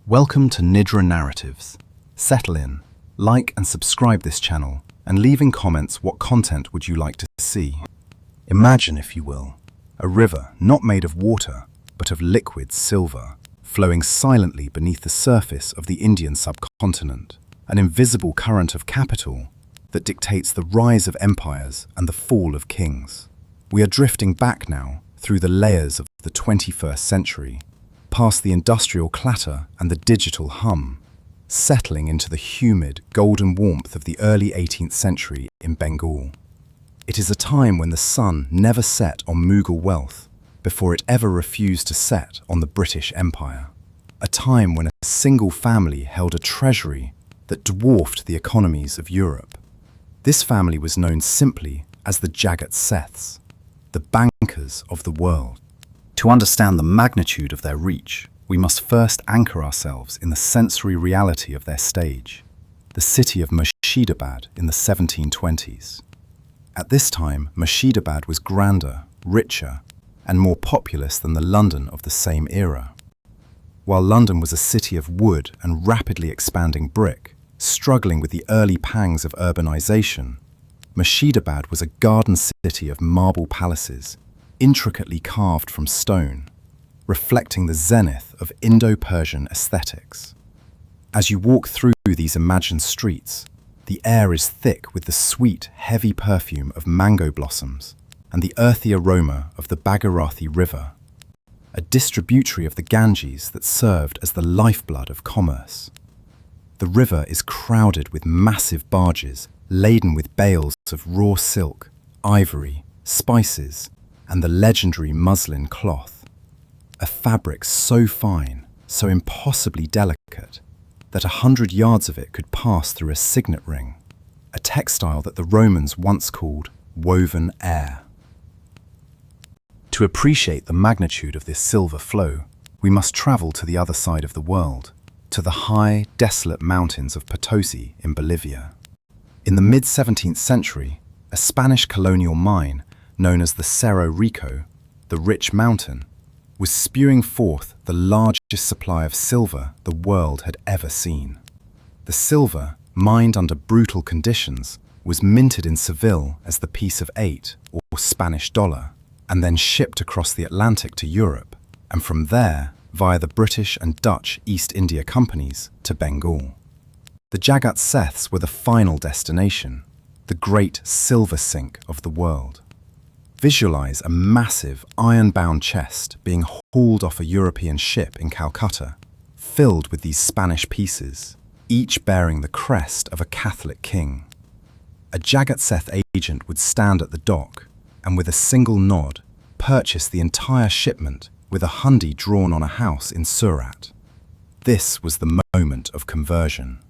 Welcome to Nidra Narratives. Settle in, like and subscribe this channel, and leave in comments what content would you like to see. Imagine, if you will, a river not made of water, but of liquid silver, flowing silently beneath the surface of the Indian subcontinent, an invisible current of capital that dictates the rise of empires and the fall of kings. We are drifting back now through the layers of the 21st century, past the industrial clatter and the digital hum, settling into the humid, golden warmth of the early 18th century in Bengal. It is a time when the sun never set on Mughal wealth before it ever refused to set on the British Empire. A time when a single family held a treasury that dwarfed the economies of Europe. This family was known simply as the Jagat Seths, the bankers of the world. To understand the magnitude of their reach, we must first anchor ourselves in the sensory reality of their stage, the city of Murshidabad in the 1720s. At this time, Murshidabad was grander, richer, and more populous than the London of the same era. While London was a city of wood and rapidly expanding brick, struggling with the early pangs of urbanization, Murshidabad was a garden city of marble palaces, intricately carved from stone, reflecting the zenith of Indo-Persian aesthetics. As you walk through these imagined streets, the air is thick with the sweet, heavy perfume of mango blossoms and the earthy aroma of the Bhagirathi River, a distributary of the Ganges that served as the lifeblood of commerce. The river is crowded with massive barges laden with bales of raw silk, ivory, spices, and the legendary muslin cloth, a fabric so fine, so impossibly delicate, that 100 yards of it could pass through a signet ring, a textile that the Romans once called woven air. To appreciate the magnitude of this silver flow, we must travel to the other side of the world, to the high, desolate mountains of Potosi in Bolivia. In the mid-17th century, a Spanish colonial mine known as the Cerro Rico, the Rich Mountain, was spewing forth the largest supply of silver the world had ever seen. The silver, mined under brutal conditions, was minted in Seville as the piece of 8 or Spanish dollar, and then shipped across the Atlantic to Europe, and from there, via the British and Dutch East India companies, to Bengal. The Jagat Seths were the final destination, the great silver sink of the world. Visualize a massive iron-bound chest being hauled off a European ship in Calcutta, filled with these Spanish pieces, each bearing the crest of a Catholic king. A Jagat Seth agent would stand at the dock and with a single nod purchase the entire shipment with a hundi drawn on a house in Surat. This was the moment of conversion.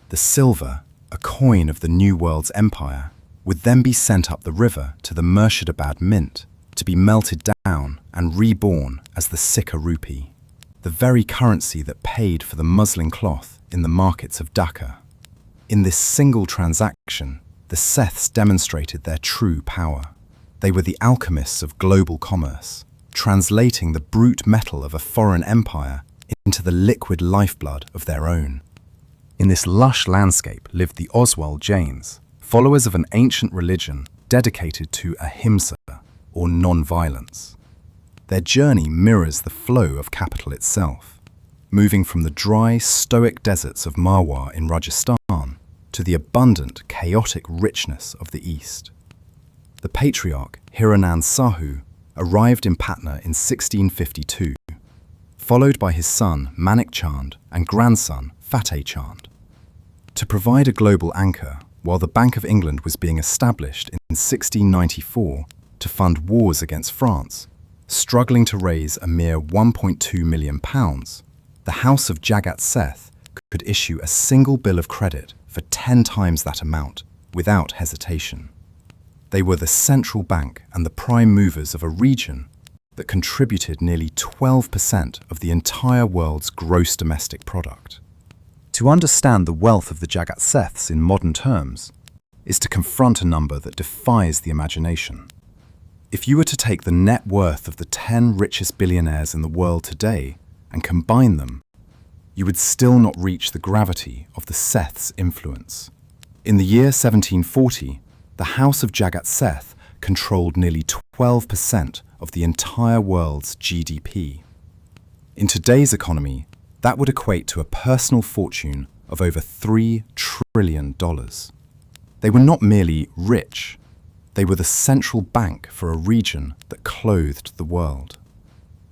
The silver, a coin of the New World's empire, would then be sent up the river to the Murshidabad mint to be melted down and reborn as the Sikha rupee, the very currency that paid for the muslin cloth in the markets of Dhaka. In this single transaction, the Seths demonstrated their true power. They were the alchemists of global commerce, translating the brute metal of a foreign empire into the liquid lifeblood of their own. In this lush landscape lived the Oswald Jains, followers of an ancient religion dedicated to ahimsa, or non-violence. Their journey mirrors the flow of capital itself, moving from the dry, stoic deserts of Marwar in Rajasthan to the abundant, chaotic richness of the East. The patriarch Hiranand Sahu arrived in Patna in 1652, followed by his son Manik Chand and grandson Fateh Chand. To provide a global anchor, while the Bank of England was being established in 1694 to fund wars against France, struggling to raise a mere £1.2 million, the House of Jagat Seth could issue a single bill of credit for 10 times that amount without hesitation. They were the central bank and the prime movers of a region that contributed nearly 12% of the entire world's gross domestic product. To understand the wealth of the Jagat Seths in modern terms is to confront a number that defies the imagination. If you were to take the net worth of the 10 richest billionaires in the world today and combine them, you would still not reach the gravity of the Seths' influence. In the year 1740, the House of Jagat Seth controlled nearly 12% of the entire world's GDP. In today's economy, that would equate to a personal fortune of over $3 trillion. They were not merely rich, they were the central bank for a region that clothed the world.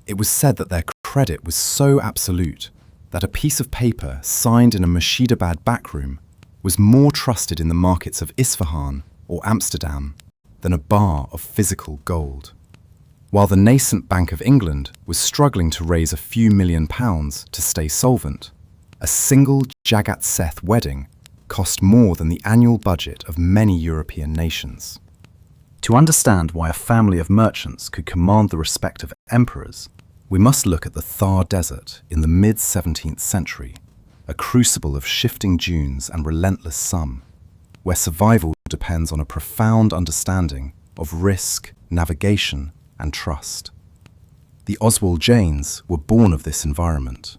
It was said that their credit was so absolute that a piece of paper signed in a Murshidabad backroom was more trusted in the markets of Isfahan or Amsterdam than a bar of physical gold. While the nascent Bank of England was struggling to raise a few £1,000,000 to stay solvent, a single Jagat Seth wedding cost more than the annual budget of many European nations. To understand why a family of merchants could command the respect of emperors, we must look at the Thar Desert in the mid-17th century, a crucible of shifting dunes and relentless sun, where survival depends on a profound understanding of risk, navigation, and trust. The Oswald Jains were born of this environment.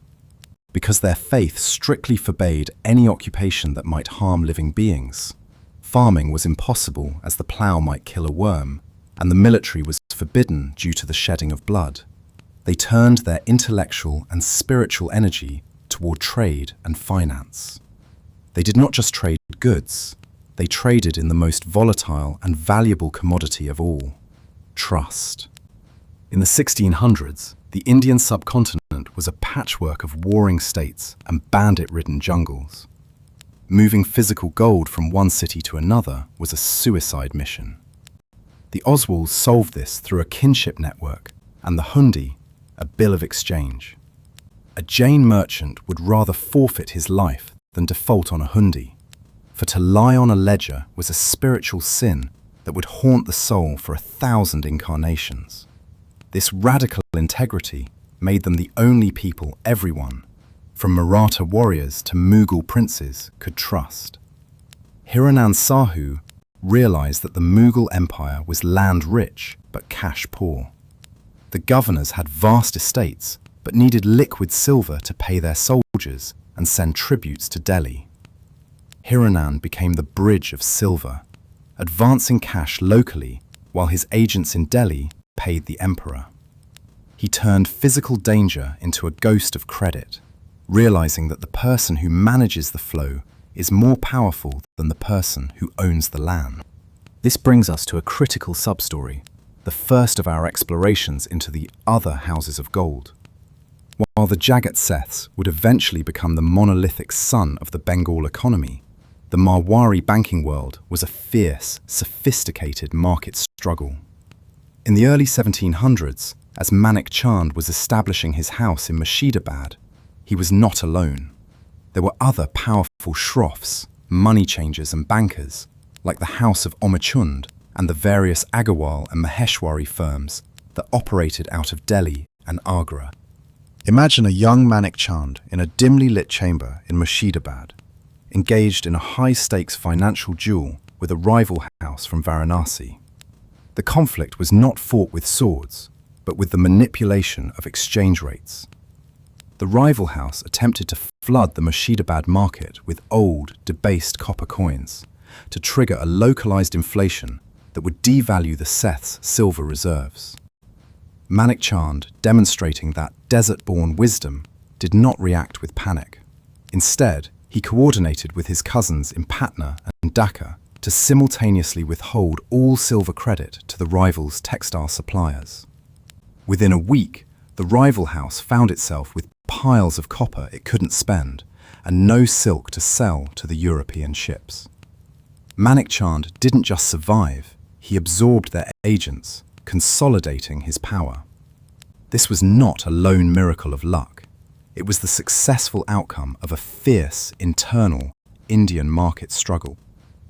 Because their faith strictly forbade any occupation that might harm living beings, farming was impossible as the plough might kill a worm, and the military was forbidden due to the shedding of blood. They turned their intellectual and spiritual energy toward trade and finance. They did not just trade goods, they traded in the most volatile and valuable commodity of all, trust. In the 1600s, the Indian subcontinent was a patchwork of warring states and bandit-ridden jungles. Moving physical gold from one city to another was a suicide mission. The Oswalds solved this through a kinship network and the hundi, a bill of exchange. A Jain merchant would rather forfeit his life than default on a hundi, for to lie on a ledger was a spiritual sin that would haunt the soul for 1,000 incarnations. This radical integrity made them the only people everyone, from Maratha warriors to Mughal princes, could trust. Hiranand Sahu realized that the Mughal Empire was land-rich but cash-poor. The governors had vast estates but needed liquid silver to pay their soldiers and send tributes to Delhi. Hiranand became the bridge of silver, advancing cash locally while his agents in Delhi paid the emperor. He turned physical danger into a ghost of credit, realizing that the person who manages the flow is more powerful than the person who owns the land. This brings us to a critical sub-story, the first of our explorations into the other houses of gold. While the Jagat Seths would eventually become the monolithic sun of the Bengal economy, the Marwari banking world was a fierce, sophisticated market struggle. In the early 1700s, as Manik Chand was establishing his house in Murshidabad, he was not alone. There were other powerful shroffs, money changers and bankers, like the House of Omachund and the various Agarwal and Maheshwari firms that operated out of Delhi and Agra. Imagine a young Manik Chand in a dimly lit chamber in Murshidabad, engaged in a high-stakes financial duel with a rival house from Varanasi. The conflict was not fought with swords, but with the manipulation of exchange rates. The rival house attempted to flood the Murshidabad market with old, debased copper coins to trigger a localized inflation that would devalue the Seths' silver reserves. Manik Chand, demonstrating that desert-born wisdom, did not react with panic. Instead, he coordinated with his cousins in Patna and Dhaka to simultaneously withhold all silver credit to the rival's textile suppliers. Within a week, the rival house found itself with piles of copper it couldn't spend and no silk to sell to the European ships. Manik Chand didn't just survive, he absorbed their agents, consolidating his power. This was not a lone miracle of luck. It was the successful outcome of a fierce, internal Indian market struggle.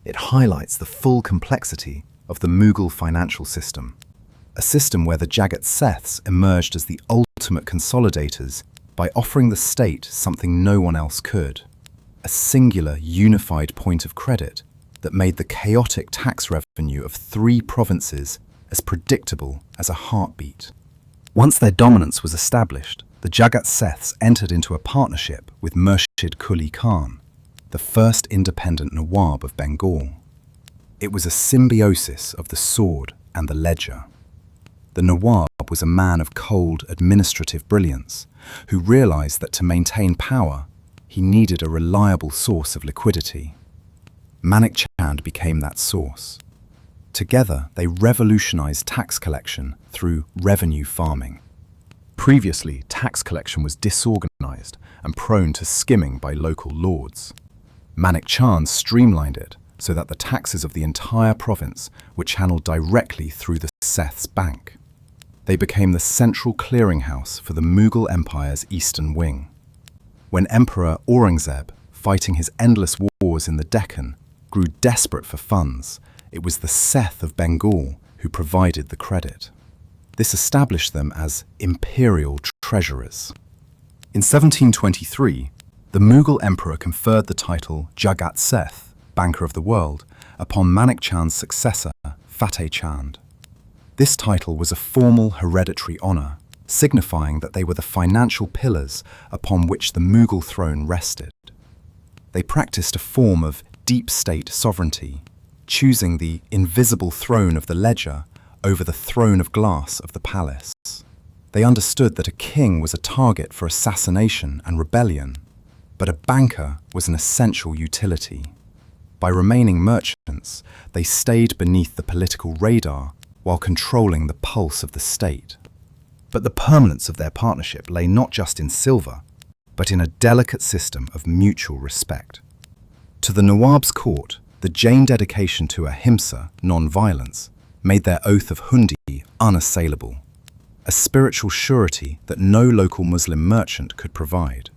It highlights the full complexity of the Mughal financial system, a system where the Jagat Seths emerged as the ultimate consolidators by offering the state something no one else could, a singular, unified point of credit that made the chaotic tax revenue of 3 provinces as predictable as a heartbeat. Once their dominance was established, the Jagat Seths entered into a partnership with Murshid Quli Khan, the first independent Nawab of Bengal. It was a symbiosis of the sword and the ledger. The Nawab was a man of cold administrative brilliance who realized that to maintain power, he needed a reliable source of liquidity. Manik Chand became that source. Together, they revolutionized tax collection through revenue farming. Previously, tax collection was disorganized and prone to skimming by local lords. Manik Chand streamlined it so that the taxes of the entire province were channeled directly through the Seths Bank. They became the central clearinghouse for the Mughal Empire's eastern wing. When Emperor Aurangzeb, fighting his endless wars in the Deccan, grew desperate for funds, it was the Seth of Bengal who provided the credit. This established them as imperial treasurers. In 1723, the Mughal emperor conferred the title Jagat Seths, Banker of the World, upon Manik Chand's successor, Fateh Chand. This title was a formal hereditary honor, signifying that they were the financial pillars upon which the Mughal throne rested. They practiced a form of deep state sovereignty, choosing the invisible throne of the ledger over the throne of glass of the palace. They understood that a king was a target for assassination and rebellion, but a banker was an essential utility. By remaining merchants, they stayed beneath the political radar while controlling the pulse of the state. But the permanence of their partnership lay not just in silver, but in a delicate system of mutual respect. To the Nawab's court, the Jain dedication to ahimsa, non-violence, made their oath of hundi unassailable, a spiritual surety that no local Muslim merchant could provide.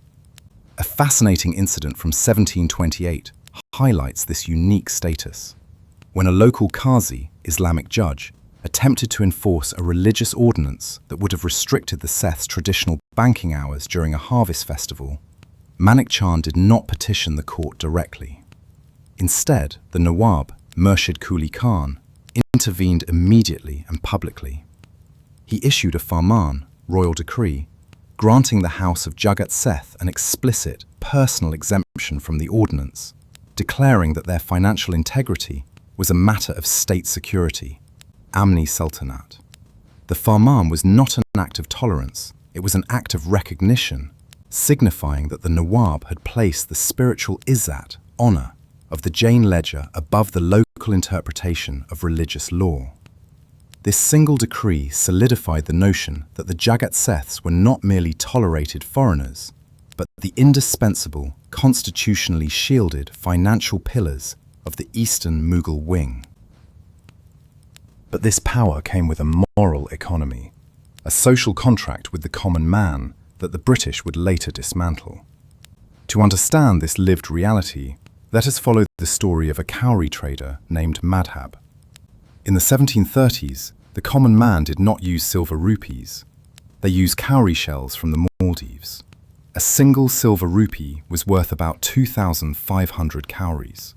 A fascinating incident from 1728 highlights this unique status. When a local Qazi, Islamic judge, attempted to enforce a religious ordinance that would have restricted the Seths' traditional banking hours during a harvest festival, Manik Chand did not petition the court directly. Instead, the Nawab, Murshid Quli Khan, intervened immediately and publicly. He issued a farman, royal decree, granting the house of Jagat Seths an explicit personal exemption from the ordinance, declaring that their financial integrity was a matter of state security, Amni Sultanat. The farman was not an act of tolerance, it was an act of recognition, signifying that the Nawab had placed the spiritual izzat, honor, of the Jain ledger above the local interpretation of religious law. This single decree solidified the notion that the Jagat Seths were not merely tolerated foreigners, but the indispensable, constitutionally shielded financial pillars of the eastern Mughal wing. But this power came with a moral economy, a social contract with the common man that the British would later dismantle. To understand this lived reality, let us follow the story of a cowrie trader named Madhab. In the 1730s, the common man did not use silver rupees. They used cowrie shells from the Maldives. A single silver rupee was worth about 2,500 cowries.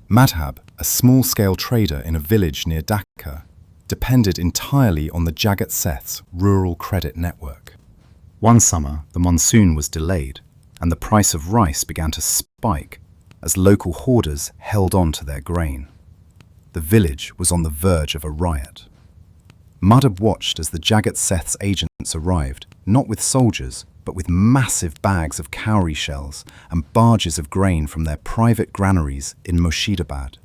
Madhab, a small-scale trader in a village near Dhaka, depended entirely on the Jagat Seths' rural credit network. One summer, the monsoon was delayed, and the price of rice began to spike as local hoarders held on to their grain. The village was on the verge of a riot. Madhab watched as the Jagat Seths agents arrived, not with soldiers, but with massive bags of cowrie shells and barges of grain from their private granaries in Murshidabad.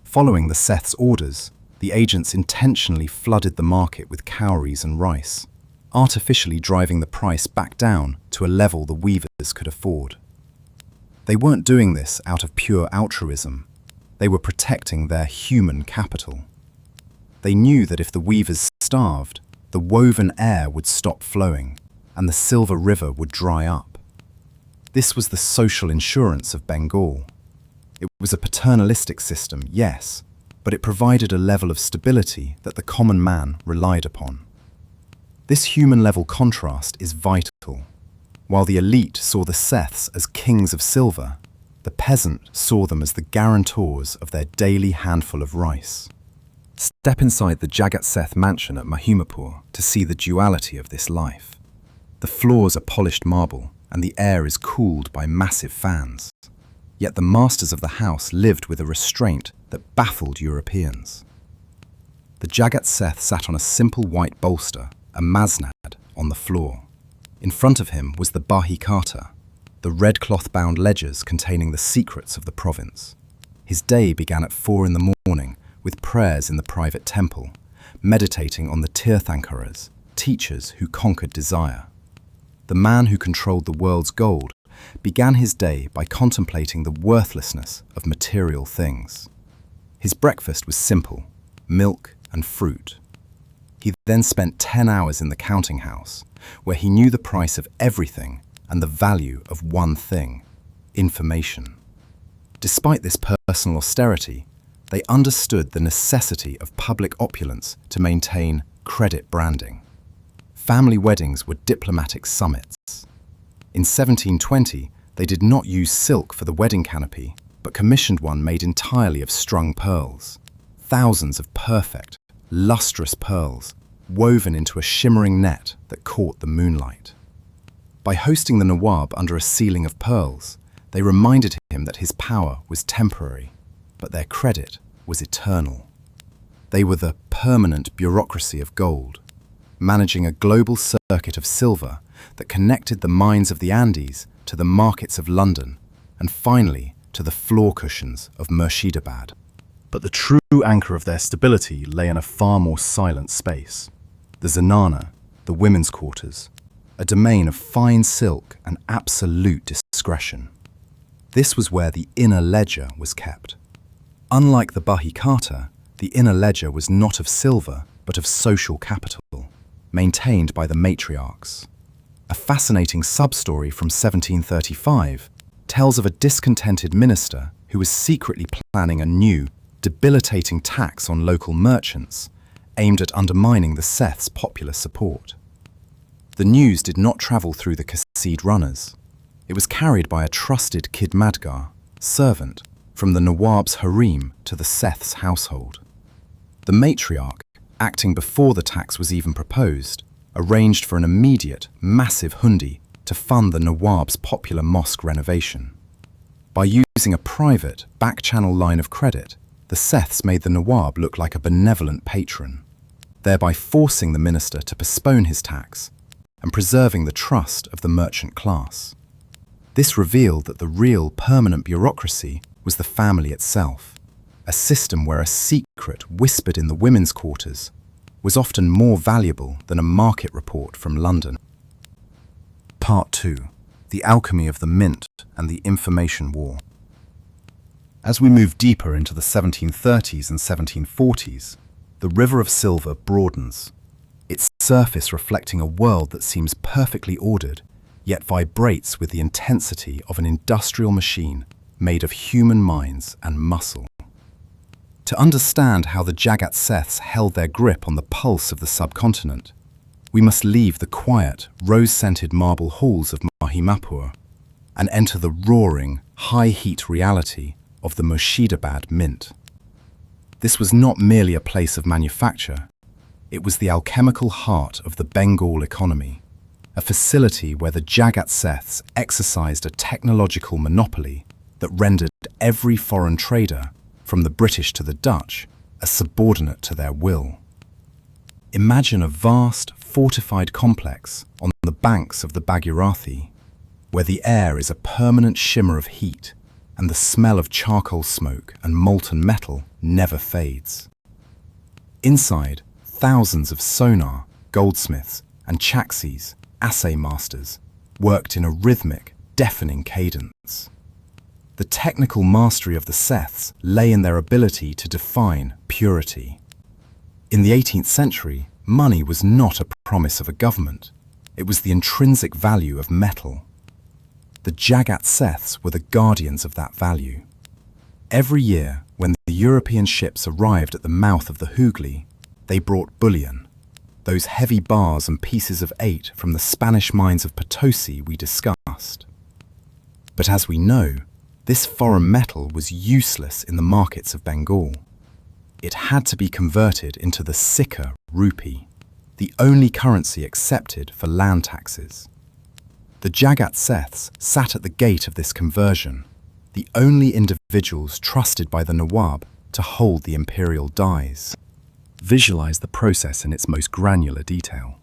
Following the Seths' orders, the agents intentionally flooded the market with cowries and rice, artificially driving the price back down to a level the weavers could afford. They weren't doing this out of pure altruism. They were protecting their human capital. They knew that if the weavers starved, the woven air would stop flowing, and the silver river would dry up. This was the social insurance of Bengal. It was a paternalistic system, yes, but it provided a level of stability that the common man relied upon. This human-level contrast is vital. While the elite saw the Seths as kings of silver, the peasant saw them as the guarantors of their daily handful of rice. Step inside the Jagat Seth mansion at Mahimapur to see the duality of this life. The floors are polished marble, and the air is cooled by massive fans. Yet the masters of the house lived with a restraint that baffled Europeans. The Jagat Seth sat on a simple white bolster, a masnad, on the floor. In front of him was the Bahi Khata, the red cloth-bound ledgers containing the secrets of the province. His day began at 4 in the morning with prayers in the private temple, meditating on the Tirthankaras, teachers who conquered desire. The man who controlled the world's gold began his day by contemplating the worthlessness of material things. His breakfast was simple, milk and fruit. He then spent 10 hours in the counting house, where he knew the price of everything and the value of one thing: information. Despite this personal austerity, they understood the necessity of public opulence to maintain credit branding. Family weddings were diplomatic summits. In 1720, they did not use silk for the wedding canopy, but commissioned one made entirely of strung pearls. Thousands of perfect, lustrous pearls, woven into a shimmering net that caught the moonlight. By hosting the Nawab under a ceiling of pearls, they reminded him that his power was temporary, but their credit was eternal. They were the permanent bureaucracy of gold, managing a global circuit of silver that connected the mines of the Andes to the markets of London and finally to the floor cushions of Murshidabad. But the true anchor of their stability lay in a far more silent space: the zenana, the women's quarters, a domain of fine silk and absolute discretion. This was where the inner ledger was kept. Unlike the Bahi Khata, the inner ledger was not of silver, but of social capital, maintained by the matriarchs. A fascinating sub-story from 1735 tells of a discontented minister who was secretly planning a new, debilitating tax on local merchants, aimed at undermining the Seths' popular support. The news did not travel through the Qasid runners. It was carried by a trusted Khidmatgar, servant, from the Nawab's harem to the Seths' household. The matriarch, acting before the tax was even proposed, arranged for an immediate, massive hundi to fund the Nawab's popular mosque renovation. By using a private, back-channel line of credit, the Seths made the Nawab look like a benevolent patron, thereby forcing the minister to postpone his tax and preserving the trust of the merchant class. This revealed that the real permanent bureaucracy was the family itself, a system where a secret whispered in the women's quarters was often more valuable than a market report from London. Part 2. The Alchemy of the Mint and the Information War. As we move deeper into the 1730s and 1740s, the river of silver broadens, its surface reflecting a world that seems perfectly ordered, yet vibrates with the intensity of an industrial machine made of human minds and muscle. To understand how the Jagat Seths held their grip on the pulse of the subcontinent, we must leave the quiet, rose-scented marble halls of Mahimapur and enter the roaring, high-heat reality of the Murshidabad Mint. This was not merely a place of manufacture, it was the alchemical heart of the Bengal economy, a facility where the Jagat Seths exercised a technological monopoly that rendered every foreign trader, from the British to the Dutch, a subordinate to their will. Imagine a vast, fortified complex on the banks of the Bhagirathi, where the air is a permanent shimmer of heat and the smell of charcoal smoke and molten metal never fades. Inside, thousands of sonar, goldsmiths, and chaksis, assay masters, worked in a rhythmic, deafening cadence. The technical mastery of the Seths lay in their ability to define purity. In the 18th century, money was not a promise of a government. It was the intrinsic value of metal. The Jagat Seths were the guardians of that value. Every year, when the European ships arrived at the mouth of the Hooghly, they brought bullion, those heavy bars and pieces of 8 from the Spanish mines of Potosi we discussed. But as we know, this foreign metal was useless in the markets of Bengal. It had to be converted into the Sikha rupee. the only currency accepted for land taxes. The Jagat Seths sat at the gate of this conversion, the only individuals trusted by the Nawab to hold the imperial dies. Visualize the process in its most granular detail.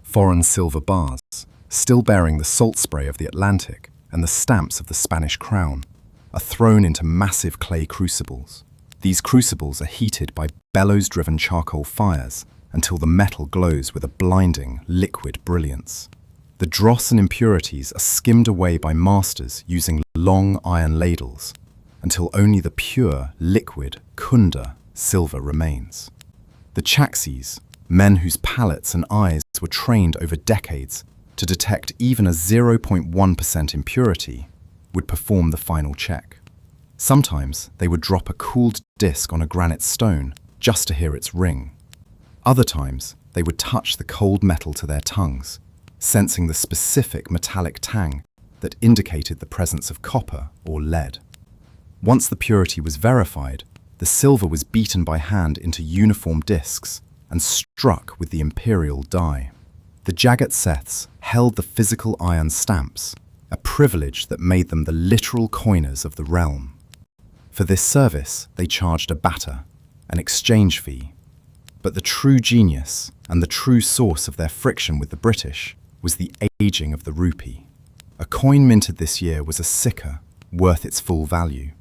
Foreign silver bars, still bearing the salt spray of the Atlantic and the stamps of the Spanish crown, are thrown into massive clay crucibles. These crucibles are heated by bellows-driven charcoal fires until the metal glows with a blinding, liquid brilliance. The dross and impurities are skimmed away by masters using long iron ladles until only the pure, liquid, kunda silver remains. The Chaksis, men whose palates and eyes were trained over decades to detect even a 0.1% impurity, would perform the final check. Sometimes they would drop a cooled disc on a granite stone just to hear its ring. Other times they would touch the cold metal to their tongues, sensing the specific metallic tang that indicated the presence of copper or lead. Once the purity was verified, the silver was beaten by hand into uniform discs and struck with the imperial die. The Jagat Seths held the physical iron stamps, a privilege that made them the literal coiners of the realm. For this service, they charged a batta, an exchange fee. But the true genius and the true source of their friction with the British was the aging of the rupee. A coin minted this year was a sikka, worth its full value.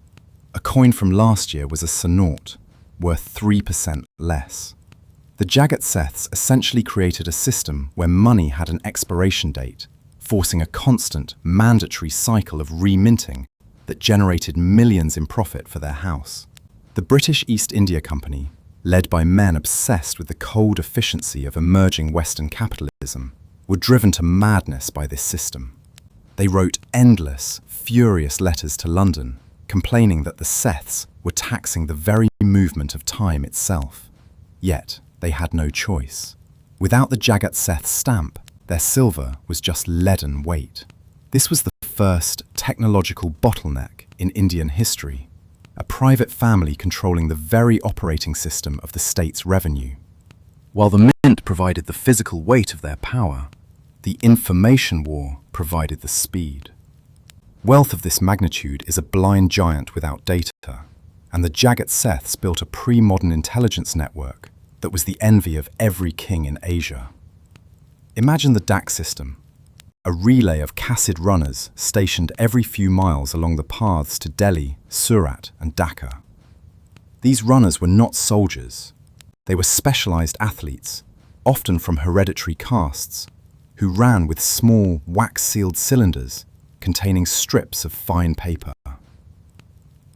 A coin from last year was a sanort, worth 3% less. The Jagat Seths essentially created a system where money had an expiration date, forcing a constant, mandatory cycle of reminting that generated millions in profit for their house. The British East India Company, led by men obsessed with the cold efficiency of emerging Western capitalism, were driven to madness by this system. They wrote endless, furious letters to London, complaining that the Seths were taxing the very movement of time itself. Yet, they had no choice. Without the Jagat Seth stamp, their silver was just leaden weight. This was the first technological bottleneck in Indian history, a private family controlling the very operating system of the state's revenue. While the mint provided the physical weight of their power, the information war provided the speed. Wealth of this magnitude is a blind giant without data, and the Jagat Seths built a pre-modern intelligence network that was the envy of every king in Asia. Imagine the DAC system, a relay of Kassid runners stationed every few miles along the paths to Delhi, Surat, and Dhaka. These runners were not soldiers. They were specialized athletes, often from hereditary castes, who ran with small, wax-sealed cylinders containing strips of fine paper.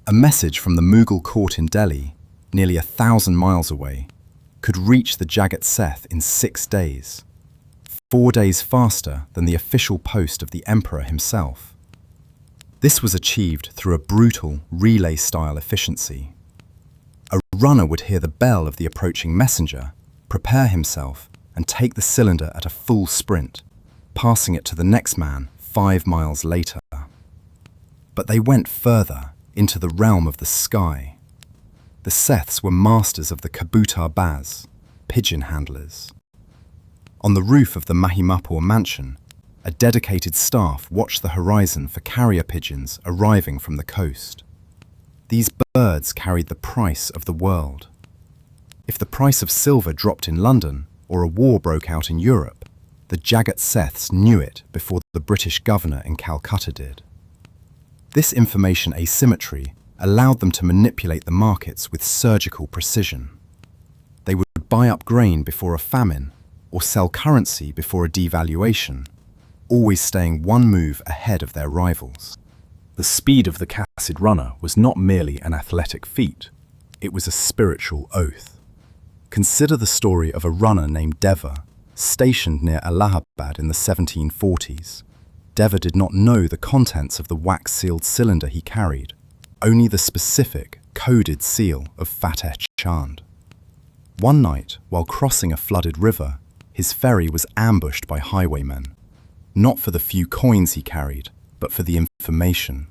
A message from the Mughal court in Delhi, nearly 1,000 miles away, could reach the Jagat Seth in 6 days, 4 days faster than the official post of the emperor himself. This was achieved through a brutal, relay-style efficiency. A runner would hear the bell of the approaching messenger, prepare himself, and take the cylinder at a full sprint, passing it to the next man 5 miles later. But they went further, into the realm of the sky. The Seths were masters of the kabutar baz, pigeon handlers. On the roof of the Mahimapur mansion, a dedicated staff watched the horizon for carrier pigeons arriving from the coast. These birds carried the price of the world. If the price of silver dropped in London, or a war broke out in Europe, the Jagat Seths knew it before the British governor in Calcutta did. This information asymmetry allowed them to manipulate the markets with surgical precision. They would buy up grain before a famine, or sell currency before a devaluation, always staying one move ahead of their rivals. The speed of the Kassid runner was not merely an athletic feat, it was a spiritual oath. Consider the story of a runner named Deva, stationed near Allahabad in the 1740s. Deva did not know the contents of the wax-sealed cylinder he carried, only the specific, coded seal of Fateh Chand. One night, while crossing a flooded river, his ferry was ambushed by highwaymen, not for the few coins he carried, but for the information.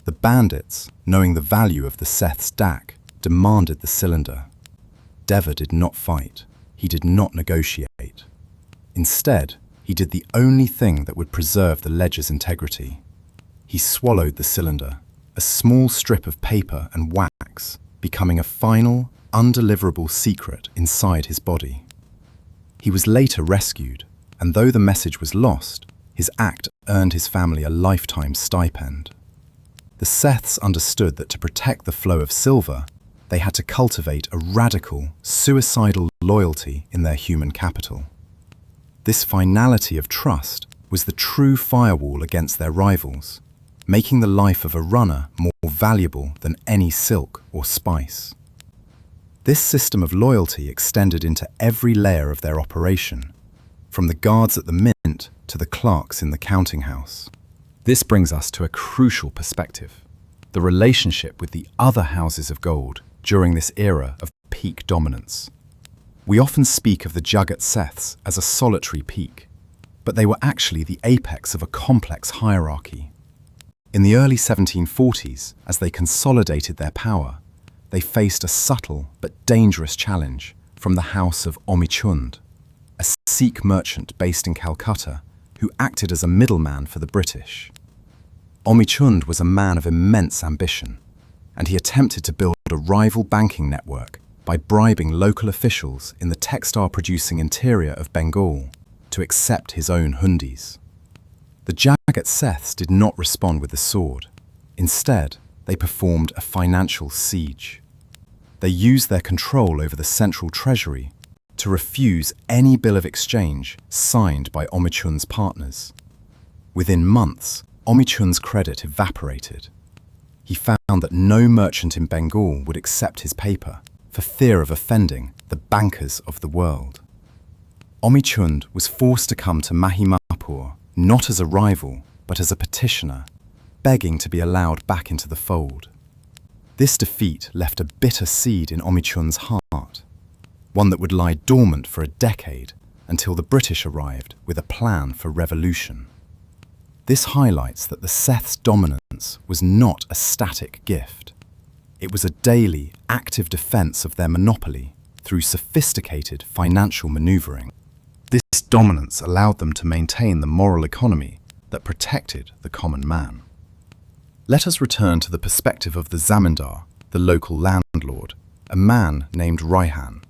The bandits, knowing the value of the Seth's dak, demanded the cylinder. Deva did not fight. He did not negotiate. Instead, he did the only thing that would preserve the ledger's integrity. He swallowed the cylinder, a small strip of paper and wax, becoming a final, undeliverable secret inside his body. He was later rescued, and though the message was lost, his act earned his family a lifetime stipend. The Seths understood that to protect the flow of silver, they had to cultivate a radical, suicidal loyalty in their human capital. This finality of trust was the true firewall against their rivals, making the life of a runner more valuable than any silk or spice. This system of loyalty extended into every layer of their operation, from the guards at the mint to the clerks in the counting house. This brings us to a crucial perspective: the relationship with the other houses of gold during this era of peak dominance. We often speak of the Jagat Seths as a solitary peak, but they were actually the apex of a complex hierarchy. In the early 1740s, as they consolidated their power, they faced a subtle but dangerous challenge from the house of Omichund, a Sikh merchant based in Calcutta who acted as a middleman for the British. Omichund was a man of immense ambition, and he attempted to build a rival banking network by bribing local officials in the textile-producing interior of Bengal to accept his own hundis. The Jagat Seths did not respond with the sword. Instead, they performed a financial siege. They used their control over the central treasury to refuse any bill of exchange signed by Omichund's partners. Within months, Omichund's credit evaporated. He found that no merchant in Bengal would accept his paper for fear of offending the bankers of the world. Omichund was forced to come to Mahimapur not as a rival, but as a petitioner, begging to be allowed back into the fold. This defeat left a bitter seed in Omichund's heart, one that would lie dormant for a decade until the British arrived with a plan for revolution. This highlights that the Seths' dominance was not a static gift. It was a daily, active defense of their monopoly through sophisticated financial maneuvering. This dominance allowed them to maintain the moral economy that protected the common man. Let us return to the perspective of the zamindar, the local landlord, a man named Raihan.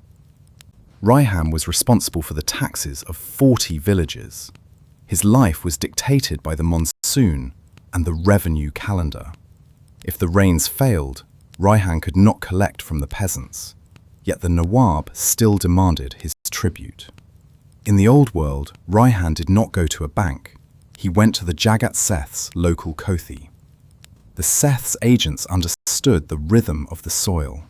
Raihan was responsible for the taxes of 40 villages. His life was dictated by the monsoon and the revenue calendar. If the rains failed, Raihan could not collect from the peasants, yet the Nawab still demanded his tribute. In the old world, Raihan did not go to a bank. He went to the Jagat Seths' local kothi. The Seths' agents understood the rhythm of the soil.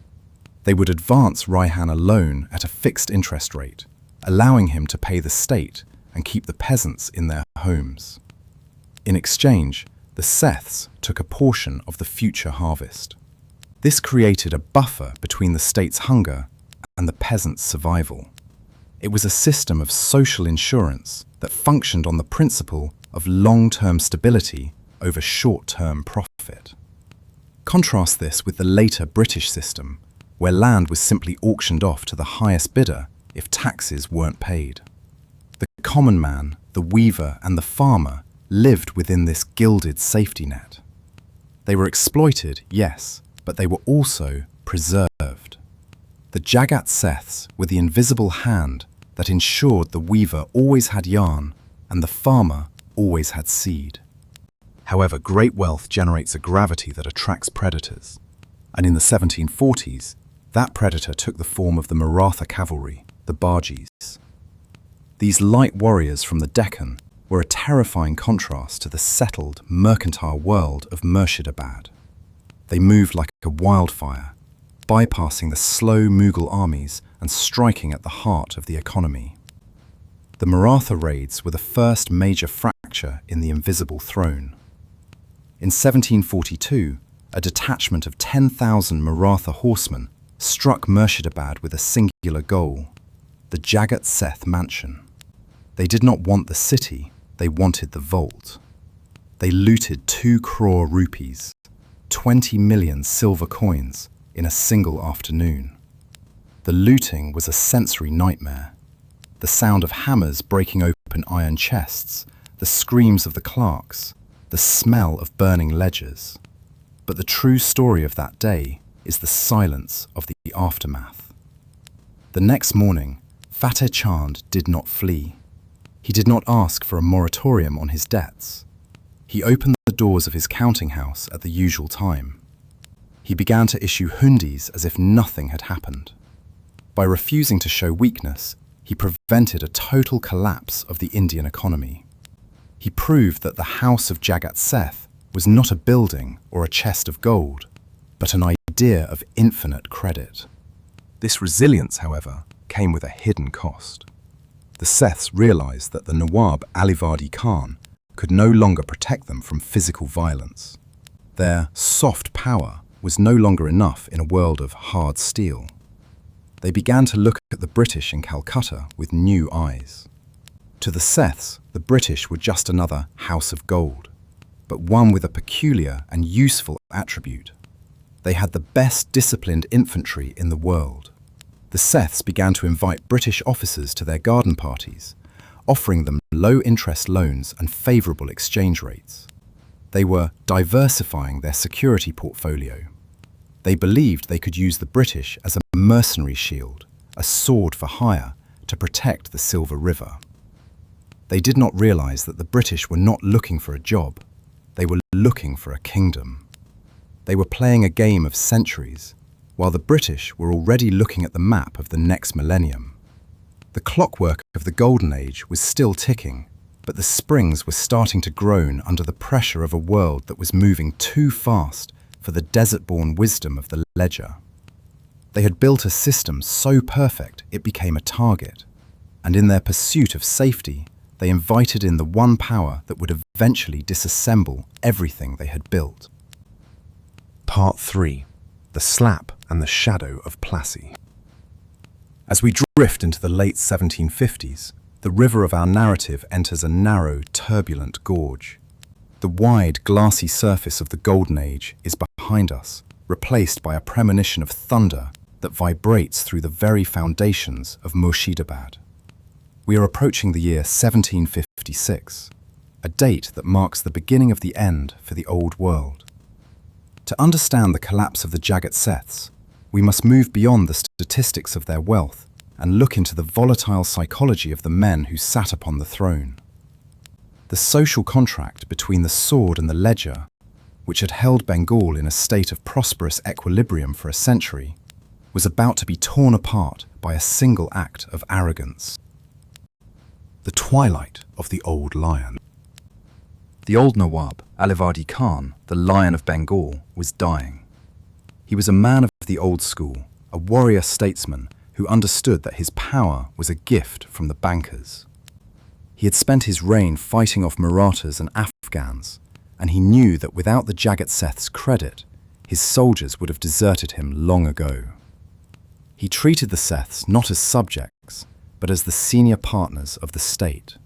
They would advance Raihan a loan at a fixed interest rate, allowing him to pay the state and keep the peasants in their homes. In exchange, the Seths took a portion of the future harvest. This created a buffer between the state's hunger and the peasants' survival. It was a system of social insurance that functioned on the principle of long-term stability over short-term profit. Contrast this with the later British system, where land was simply auctioned off to the highest bidder if taxes weren't paid. The common man, the weaver, and the farmer lived within this gilded safety net. They were exploited, yes, but they were also preserved. The Jagat Seths were the invisible hand that ensured the weaver always had yarn and the farmer always had seed. However, great wealth generates a gravity that attracts predators, and in the 1740s, that predator took the form of the Maratha cavalry, the Bajis. These light warriors from the Deccan were a terrifying contrast to the settled, mercantile world of Murshidabad. They moved like a wildfire, bypassing the slow Mughal armies and striking at the heart of the economy. The Maratha raids were the first major fracture in the invisible throne. In 1742, a detachment of 10,000 Maratha horsemen struck Murshidabad with a singular goal: the Jagat Seth mansion. They did not want the city, they wanted the vault. They looted 2 crore rupees, 20 million silver coins, in a single afternoon. The looting was a sensory nightmare. the sound of hammers breaking open iron chests, the screams of the clerks, the smell of burning ledgers. But the true story of that day is the silence of the aftermath. The next morning, Fateh Chand did not flee. He did not ask for a moratorium on his debts. He opened the doors of his counting house at the usual time. He began to issue hundis as if nothing had happened. By refusing to show weakness, he prevented a total collapse of the Indian economy. He proved that the house of Jagat Seths was not a building or a chest of gold, but an idea of infinite credit. This resilience, however, came with a hidden cost. The Seths realized that the Nawab Alivadi Khan could no longer protect them from physical violence. Their soft power was no longer enough in a world of hard steel. They began to look at the British in Calcutta with new eyes. To the Seths, the British were just another house of gold, but one with a peculiar and useful attribute. They had the best disciplined infantry in the world. The Seths began to invite British officers to their garden parties, offering them low-interest loans and favourable exchange rates. They were diversifying their security portfolio. They believed they could use the British as a mercenary shield, a sword for hire, to protect the Silver River. They did not realise that the British were not looking for a job. They were looking for a kingdom. They were playing a game of centuries, while the British were already looking at the map of the next millennium. The clockwork of the Golden Age was still ticking, but the springs were starting to groan under the pressure of a world that was moving too fast for the desert-born wisdom of the ledger. They had built a system so perfect it became a target, and in their pursuit of safety, they invited in the one power that would eventually disassemble everything they had built. Part 3. The Slap and the Shadow of Plassey. As we drift into the late 1750s, the river of our narrative enters a narrow, turbulent gorge. The wide, glassy surface of the Golden Age is behind us, replaced by a premonition of thunder that vibrates through the very foundations of Murshidabad. We are approaching the year 1756, a date that marks the beginning of the end for the old world. To understand the collapse of the Jagat Seths, we must move beyond the statistics of their wealth and look into the volatile psychology of the men who sat upon the throne. The social contract between the sword and the ledger, which had held Bengal in a state of prosperous equilibrium for a century, was about to be torn apart by a single act of arrogance. The twilight of the old lion. The old Nawab, Alivadi Khan, the Lion of Bengal, was dying. He was a man of the old school, a warrior statesman who understood that his power was a gift from the bankers. He had spent his reign fighting off Marathas and Afghans, and he knew that without the Jagat Seths' credit, his soldiers would have deserted him long ago. He treated the Seths not as subjects, but as the senior partners of the state.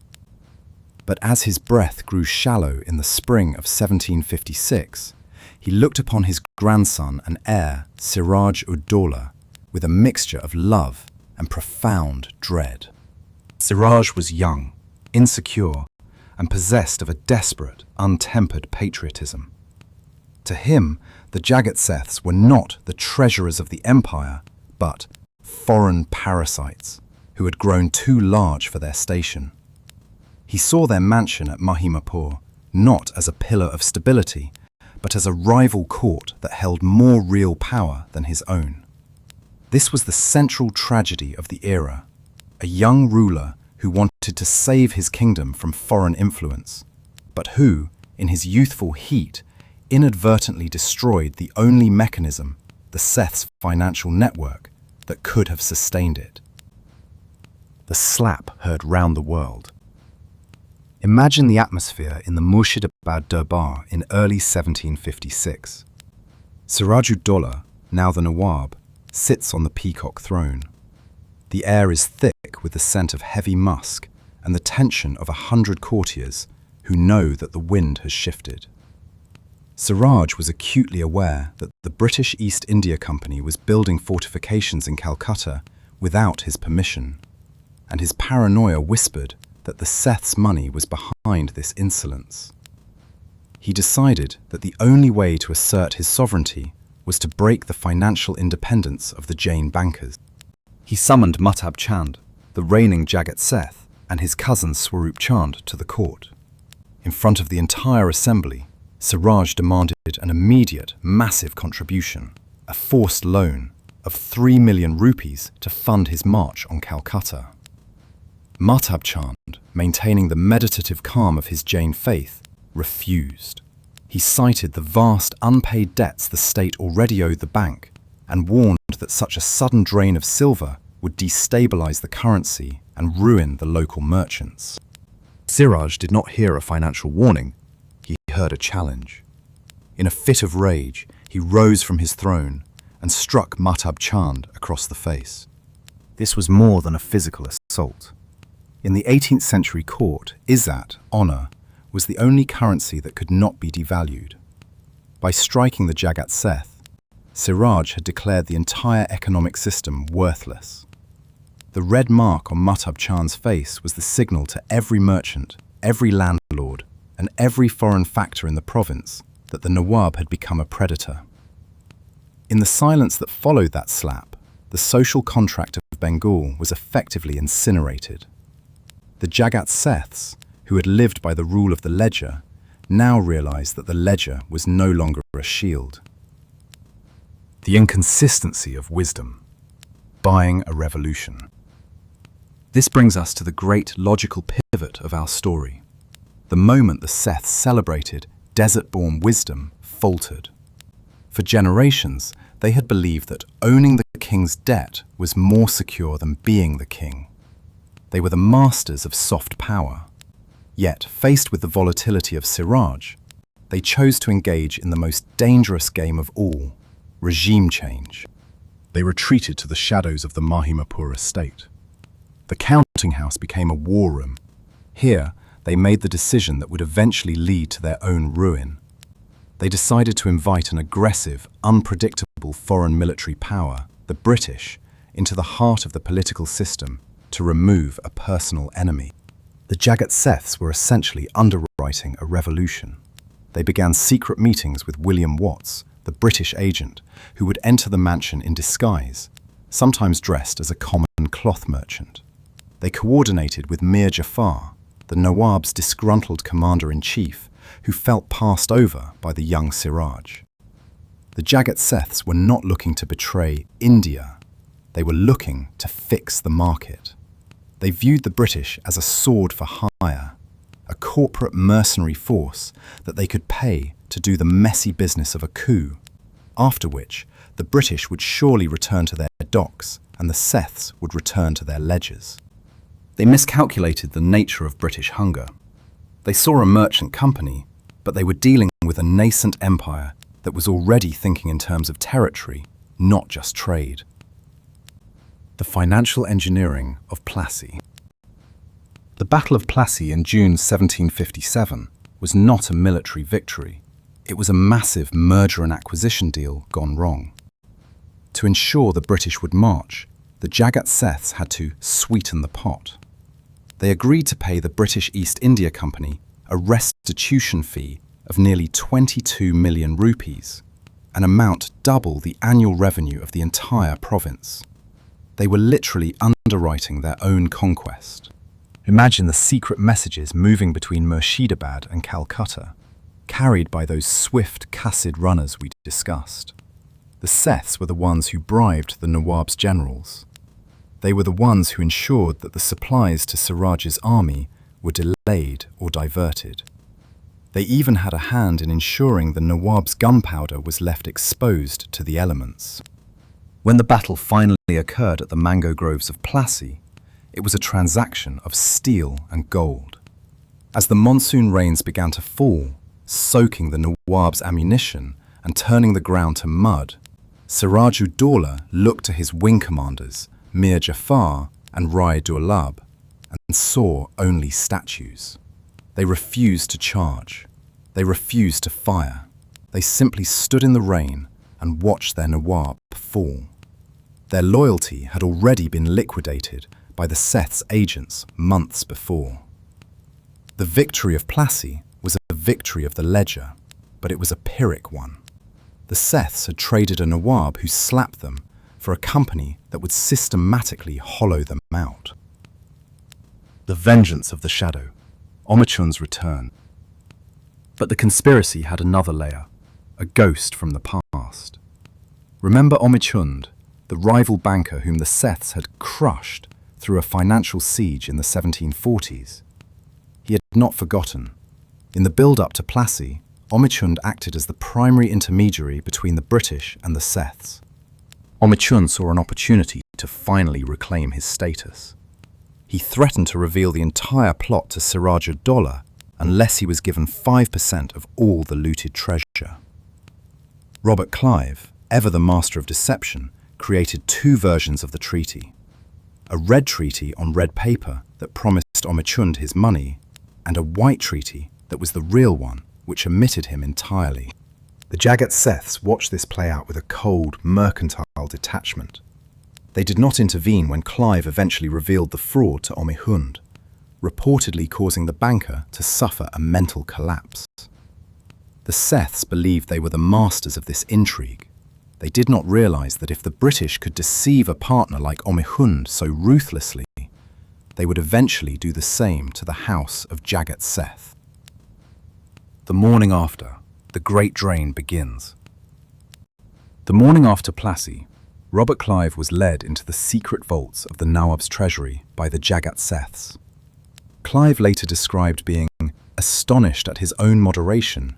But as his breath grew shallow in the spring of 1756, he looked upon his grandson and heir, Siraj-ud-Dowlah, with a mixture of love and profound dread. Siraj was young, insecure, and possessed of a desperate, untempered patriotism. To him, the Jagat Seths were not the treasurers of the empire, but foreign parasites who had grown too large for their station. He saw their mansion at Mahimapur not as a pillar of stability, but as a rival court that held more real power than his own. This was the central tragedy of the era, a young ruler who wanted to save his kingdom from foreign influence, but who, in his youthful heat, inadvertently destroyed the only mechanism, the Seths' financial network, that could have sustained it. The slap heard round the world. Imagine the atmosphere in the Murshidabad Durbar in early 1756. Siraj-ud-Dowlah, now the Nawab, sits on the peacock throne. The air is thick with the scent of heavy musk and the tension of 100 courtiers who know that the wind has shifted. Siraj was acutely aware that the British East India Company was building fortifications in Calcutta without his permission. and his paranoia whispered that the Seths' money was behind this insolence. He decided that the only way to assert his sovereignty was to break the financial independence of the Jain bankers. He summoned Mahtab Chand, the reigning Jagat Seth, and his cousin Swarup Chand to the court. In front of the entire assembly, Siraj demanded an immediate, massive contribution, a forced loan of 3 million rupees to fund his march on Calcutta. Mahtab Chand, maintaining the meditative calm of his Jain faith, refused. He cited the vast unpaid debts the state already owed the bank and warned that such a sudden drain of silver would destabilize the currency and ruin the local merchants. Siraj did not hear a financial warning, he heard a challenge. In a fit of rage, he rose from his throne and struck Mahtab Chand across the face. This was more than a physical assault. In the 18th century court, izzat, honor, was the only currency that could not be devalued. By striking the Jagat Seth, Siraj had declared the entire economic system worthless. The red mark on Mahtab Chand's face was the signal to every merchant, every landlord, and every foreign factor in the province that the Nawab had become a predator. In the silence that followed that slap, the social contract of Bengal was effectively incinerated. The Jagat Seths, who had lived by the rule of the ledger, now realized that the ledger was no longer a shield. The inconsistency of wisdom. Buying a revolution. This brings us to the great logical pivot of our story. The moment the Seths celebrated desert-born wisdom faltered. For generations, they had believed that owning the king's debt was more secure than being the king. They were the masters of soft power. Yet, faced with the volatility of Siraj, they chose to engage in the most dangerous game of all, regime change. They retreated to the shadows of the Mahimapur estate. The counting house became a war room. Here, they made the decision that would eventually lead to their own ruin. They decided to invite an aggressive, unpredictable foreign military power, the British, into the heart of the political system to remove a personal enemy. The Jagat Seths were essentially underwriting a revolution. They began secret meetings with William Watts, the British agent, who would enter the mansion in disguise, sometimes dressed as a common cloth merchant. They coordinated with Mir Jafar, the Nawab's disgruntled commander-in-chief, who felt passed over by the young Siraj. The Jagat Seths were not looking to betray India. They were looking to fix the market. They viewed the British as a sword for hire, a corporate mercenary force that they could pay to do the messy business of a coup, after which the British would surely return to their docks and the Seths would return to their ledgers. They miscalculated the nature of British hunger. They saw a merchant company, but they were dealing with a nascent empire that was already thinking in terms of territory, not just trade. The financial engineering of Plassey. The Battle of Plassey in June 1757 was not a military victory. It was a massive merger and acquisition deal gone wrong. To ensure the British would march, the Jagat Seths had to sweeten the pot. They agreed to pay the British East India Company a restitution fee of nearly 22 million rupees, an amount double the annual revenue of the entire province. They were literally underwriting their own conquest. Imagine the secret messages moving between Murshidabad and Calcutta, carried by those swift Qasid runners we discussed. The Seths were the ones who bribed the Nawab's generals. They were the ones who ensured that the supplies to Siraj's army were delayed or diverted. They even had a hand in ensuring the Nawab's gunpowder was left exposed to the elements. When the battle finally occurred at the mango groves of Plassey, it was a transaction of steel and gold. As the monsoon rains began to fall, soaking the Nawab's ammunition and turning the ground to mud, Siraj-ud-Dawla looked to his wing commanders, Mir Jafar and Rai-Durlab, and saw only statues. They refused to charge. They refused to fire. They simply stood in the rain and watched their Nawab fall. Their loyalty had already been liquidated by the Seths agents months before. The victory of Plassey was a victory of the ledger, but it was a Pyrrhic one. The Seths had traded a Nawab who slapped them for a company that would systematically hollow them out. The vengeance of the shadow, Omichund's return. But the conspiracy had another layer, a ghost from the past. Remember Omichund, the rival banker whom the Seths had crushed through a financial siege in the 1740s? He had not forgotten. In the build-up to Plassey, Omichund acted as the primary intermediary between the British and the Seths. Omichund saw an opportunity to finally reclaim his status. He threatened to reveal the entire plot to Siraj-ud-Dowlah unless he was given 5% of all the looted treasure. Robert Clive, ever the master of deception, created two versions of the treaty. A red treaty on red paper that promised Omichund his money, and a white treaty that was the real one, which omitted him entirely. The Jagat Seths watched this play out with a cold, mercantile detachment. They did not intervene when Clive eventually revealed the fraud to Omichund, reportedly causing the banker to suffer a mental collapse. The Seths believed they were the masters of this intrigue. They did not realize that if the British could deceive a partner like Omichund so ruthlessly, they would eventually do the same to the house of Jagat Seth. The morning after, the Great Drain begins. The morning after Plassey, Robert Clive was led into the secret vaults of the Nawab's treasury by the Jagat Seths. Clive later described being astonished at his own moderation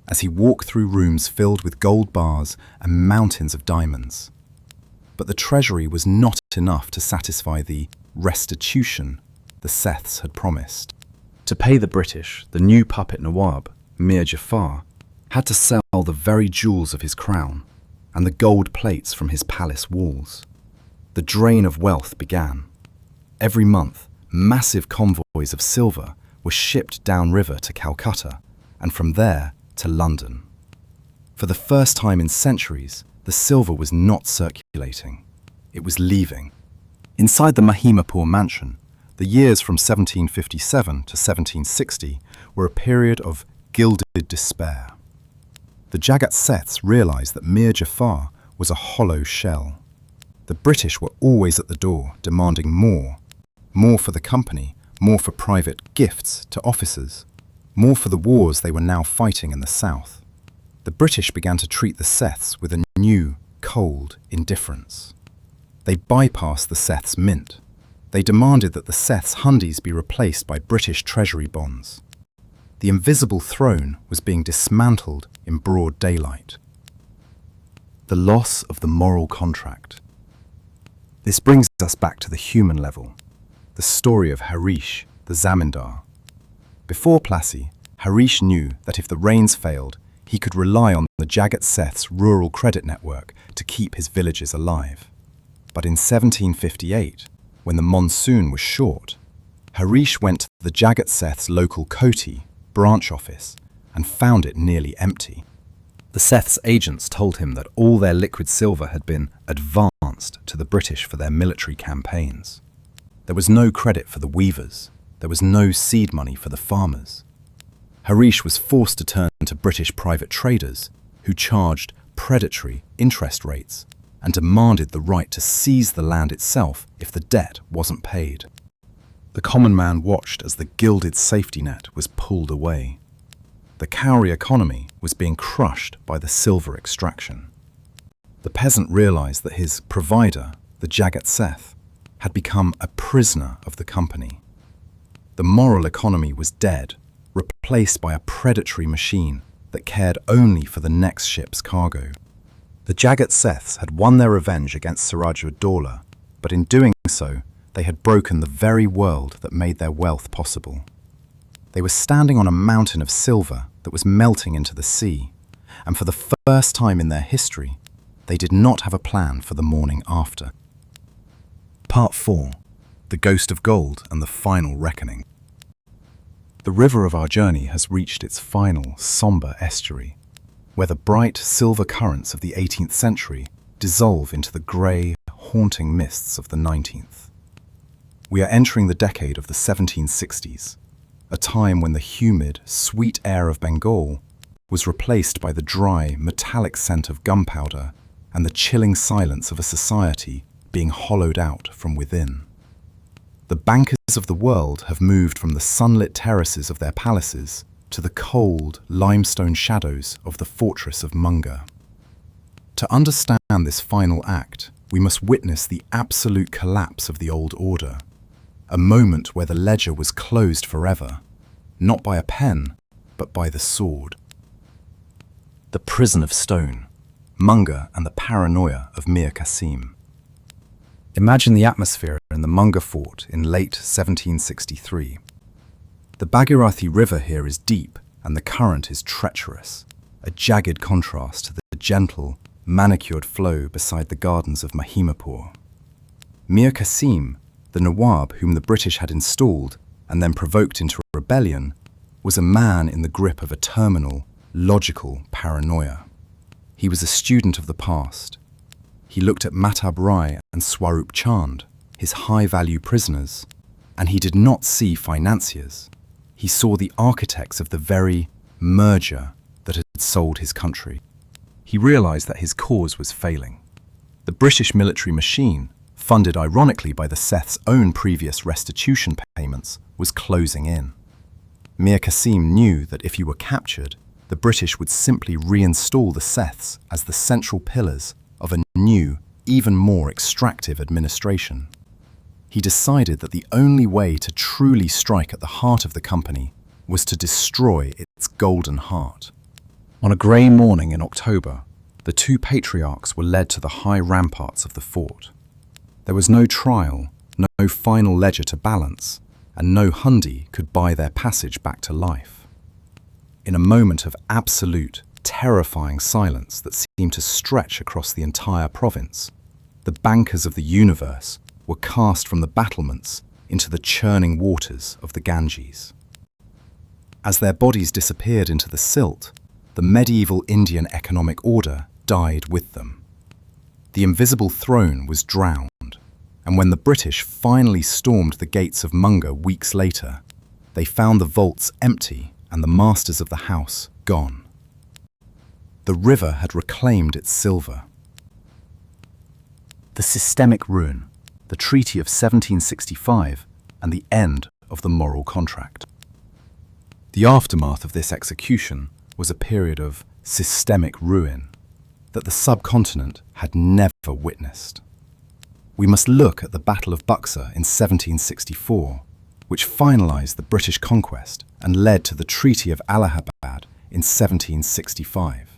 as he walked through rooms filled with gold bars and mountains of diamonds. But the treasury was not enough to satisfy the restitution the Seths had promised. To pay the British, the new puppet Nawab, Mir Jafar, had to sell the very jewels of his crown and the gold plates from his palace walls. The drain of wealth began. Every month, massive convoys of silver were shipped downriver to Calcutta and from there to London. For the first time in centuries, the silver was not circulating. It was leaving. Inside the Mahimapur mansion, the years from 1757 to 1760 were a period of gilded despair. The Jagat Seths realized that Mir Jafar was a hollow shell. The British were always at the door demanding more for the company, more for private gifts to officers, more for the wars they were now fighting in the south. The British began to treat the Seths with a new, cold indifference. They bypassed the Seths' mint. They demanded that the Seths' hundies be replaced by British treasury bonds. The invisible throne was being dismantled in broad daylight. The loss of the moral contract. This brings us back to the human level, the story of Harish, the zamindar. Before Plassey, Harish knew that if the rains failed, he could rely on the Jagat Seths' rural credit network to keep his villages alive. But in 1758, when the monsoon was short, Harish went to the Jagat Seths' local Koti branch office and found it nearly empty. The Seths agents told him that all their liquid silver had been advanced to the British for their military campaigns. There was no credit for the weavers. There was no seed money for the farmers. Harish was forced to turn to British private traders who charged predatory interest rates and demanded the right to seize the land itself if the debt wasn't paid. The common man watched as the gilded safety net was pulled away. The cowrie economy was being crushed by the silver extraction. The peasant realized that his provider, the Jagat Seth, had become a prisoner of the company. The moral economy was dead, replaced by a predatory machine that cared only for the next ship's cargo. The Jagat Seths had won their revenge against Siraj-ud-Dowlah, but in doing so, they had broken the very world that made their wealth possible. They were standing on a mountain of silver that was melting into the sea, and for the first time in their history, they did not have a plan for the morning after. Part 4. The Ghost of Gold and the Final Reckoning. The river of our journey has reached its final, sombre estuary, where the bright silver currents of the 18th century dissolve into the grey, haunting mists of the 19th. We are entering the decade of the 1760s, a time when the humid, sweet air of Bengal was replaced by the dry, metallic scent of gunpowder and the chilling silence of a society being hollowed out from within. The bankers of the world have moved from the sunlit terraces of their palaces to the cold, limestone shadows of the fortress of Mughal. To understand this final act, we must witness the absolute collapse of the old order, a moment where the ledger was closed forever, not by a pen, but by the sword. The prison of stone, Mughal and the paranoia of Mir Qasim. Imagine the atmosphere in the Mughal fort in late 1763. The Bhagirathi River here is deep and the current is treacherous, a jagged contrast to the gentle, manicured flow beside the gardens of Mahimapur. Mir Qasim, the Nawab whom the British had installed and then provoked into rebellion, was a man in the grip of a terminal, logical paranoia. He was a student of the past. He looked at Matab Rai and Swarup Chand, his high-value prisoners, and he did not see financiers. He saw the architects of the very merger that had sold his country. He realized that his cause was failing. The British military machine, funded ironically by the Seths' own previous restitution payments, was closing in. Mir Qasim knew that if he were captured, the British would simply reinstall the Seths as the central pillars of a new, even more extractive administration. He decided that the only way to truly strike at the heart of the company was to destroy its golden heart. On a grey morning in October, the two patriarchs were led to the high ramparts of the fort. There was no trial, no final ledger to balance, and no hundi could buy their passage back to life. In a moment of absolute, terrifying silence that seemed to stretch across the entire province, the bankers of the universe were cast from the battlements into the churning waters of the Ganges. As their bodies disappeared into the silt, the medieval Indian economic order died with them. The invisible throne was drowned, and when the British finally stormed the gates of Mughal weeks later, they found the vaults empty and the masters of the house gone. The river had reclaimed its silver. The systemic ruin, the Treaty of 1765, and the end of the moral contract. The aftermath of this execution was a period of systemic ruin that the subcontinent had never witnessed. We must look at the Battle of Buxar in 1764, which finalized the British conquest and led to the Treaty of Allahabad in 1765.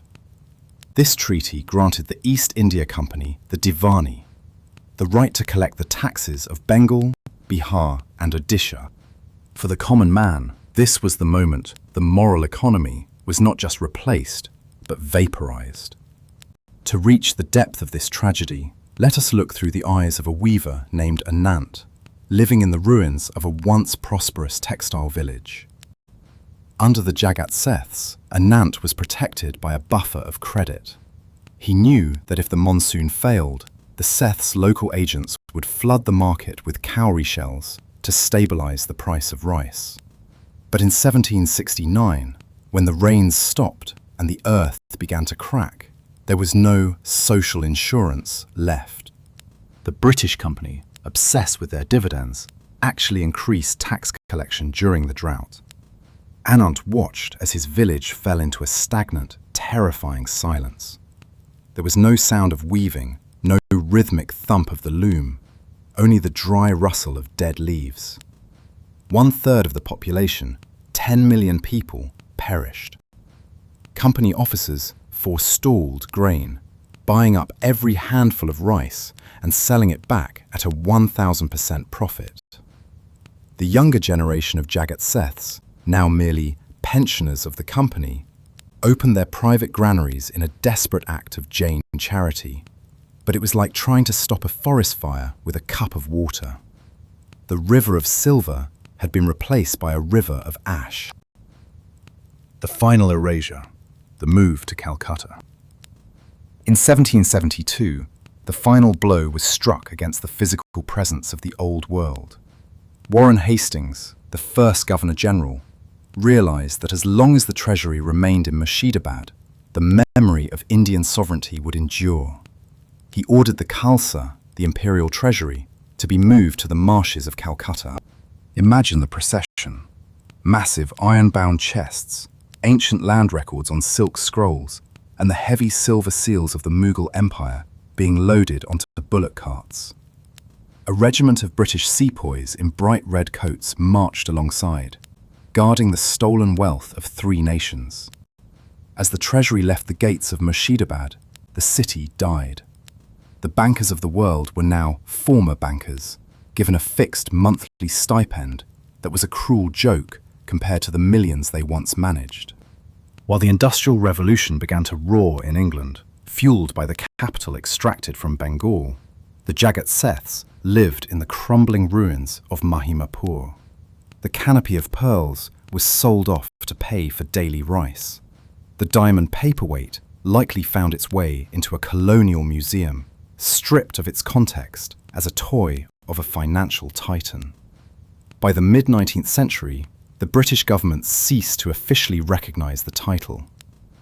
This treaty granted the East India Company the Divani, the right to collect the taxes of Bengal, Bihar, and Odisha. For the common man, this was the moment the moral economy was not just replaced, but vaporized. To reach the depth of this tragedy, let us look through the eyes of a weaver named Anant, living in the ruins of a once prosperous textile village. Under the Jagat Seths, Anant was protected by a buffer of credit. He knew that if the monsoon failed, the Seths' local agents would flood the market with cowrie shells to stabilize the price of rice. But in 1769, when the rains stopped and the earth began to crack, there was no social insurance left. The British company, obsessed with their dividends, actually increased tax collection during the drought. Anant watched as his village fell into a stagnant, terrifying silence. There was no sound of weaving, no rhythmic thump of the loom, only the dry rustle of dead leaves. 1/3 of the population, 10 million people, perished. Company officers forestalled grain, buying up every handful of rice and selling it back at a 1,000% profit. The younger generation of Jagat Seths, now merely pensioners of the company, opened their private granaries in a desperate act of Jain charity. But it was like trying to stop a forest fire with a cup of water. The river of silver had been replaced by a river of ash. The final erasure, the move to Calcutta. In 1772, the final blow was struck against the physical presence of the old world. Warren Hastings, the first Governor-General, realized that as long as the treasury remained in Murshidabad, the memory of Indian sovereignty would endure. He ordered the Khalsa, the imperial treasury, to be moved to the marshes of Calcutta. Imagine the procession. Massive iron-bound chests, ancient land records on silk scrolls, and the heavy silver seals of the Mughal Empire being loaded onto bullock carts. A regiment of British sepoys in bright red coats marched alongside, guarding the stolen wealth of three nations. As the treasury left the gates of Murshidabad, the city died. The bankers of the world were now former bankers, given a fixed monthly stipend that was a cruel joke compared to the millions they once managed. While the Industrial Revolution began to roar in England, fueled by the capital extracted from Bengal, the Jagat Seths lived in the crumbling ruins of Mahimapur. The canopy of pearls was sold off to pay for daily rice. The diamond paperweight likely found its way into a colonial museum, stripped of its context as a toy of a financial titan. By the mid-19th century, the British government ceased to officially recognize the title.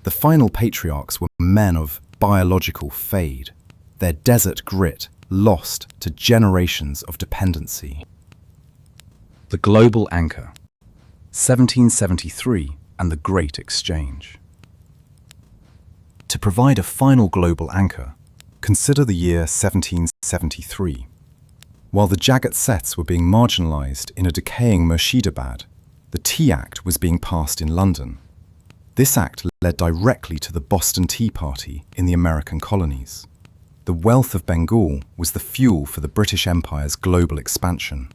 The final patriarchs were men of biological fade, their desert grit lost to generations of dependency. The Global Anchor, 1773 and the Great Exchange. To provide a final global anchor, consider the year 1773. While the Jagat Seths were being marginalized in a decaying Murshidabad, the Tea Act was being passed in London. This act led directly to the Boston Tea Party in the American colonies. The wealth of Bengal was the fuel for the British Empire's global expansion.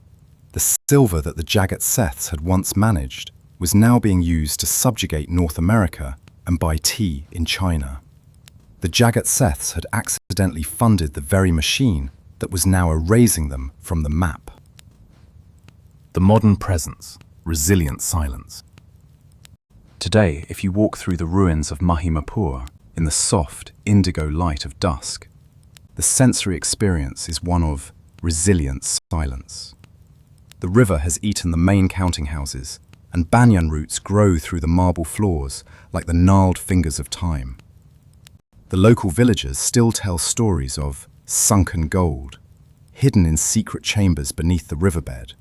The silver that the Jagat Seths had once managed was now being used to subjugate North America and buy tea in China. The Jagat Seths had accidentally funded the very machine that was now erasing them from the map. The modern presence, resilient silence. Today, if you walk through the ruins of Mahimapur in the soft, indigo light of dusk, the sensory experience is one of resilient silence. The river has eaten the main counting houses, and banyan roots grow through the marble floors like the gnarled fingers of time. The local villagers still tell stories of sunken gold, hidden in secret chambers beneath the riverbed,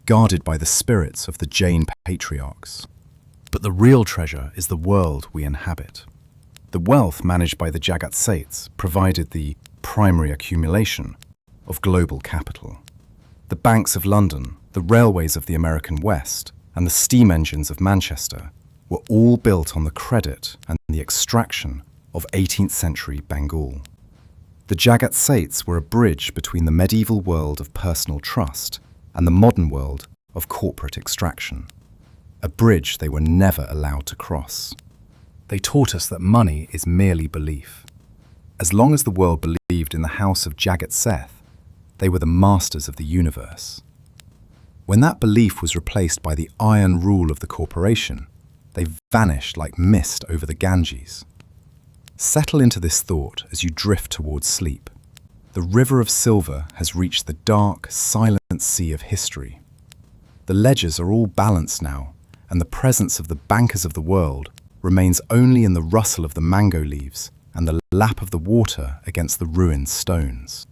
guarded by the spirits of the Jain patriarchs. But the real treasure is the world we inhabit. The wealth managed by the Jagat Seths provided the primary accumulation of global capital. The banks of London, the railways of the American West, and the steam engines of Manchester were all built on the credit and the extraction of 18th century Bengal. The Jagat Seths were a bridge between the medieval world of personal trust and the modern world of corporate extraction, a bridge they were never allowed to cross. They taught us that money is merely belief. As long as the world believed in the house of Jagat Seth, they were the masters of the universe. When that belief was replaced by the iron rule of the corporation, they vanished like mist over the Ganges. Settle into this thought as you drift towards sleep. The river of silver has reached the dark, silent sea of history. The ledgers are all balanced now, and the presence of the bankers of the world remains only in the rustle of the mango leaves and the lap of the water against the ruined stones.